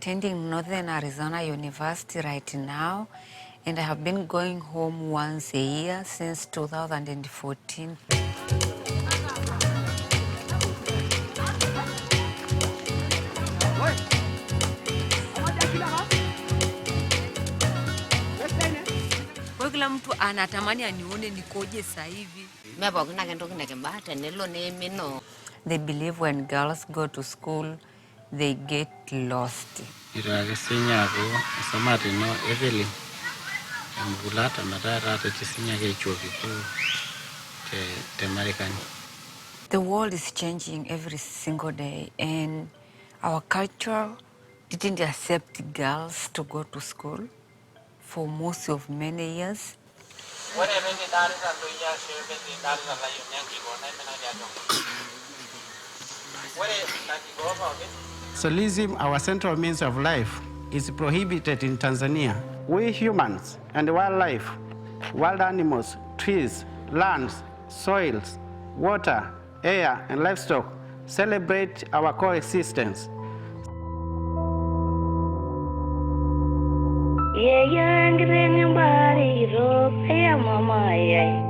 attending Northern Arizona University right now, and I have been going home once a year since 2014. Kwa kila mtu anatamani anione nikoje sasa hivi. They believe when girls go to school, they get lost. The world is changing every single day, and our culture didn't accept girls to go to school for most of many years. Socialism, our central means of life, is prohibited in Tanzania. We humans and wildlife, wild animals, trees, lands, soils, water, air, and livestock celebrate our coexistence. Yeah, young, mama, yeah.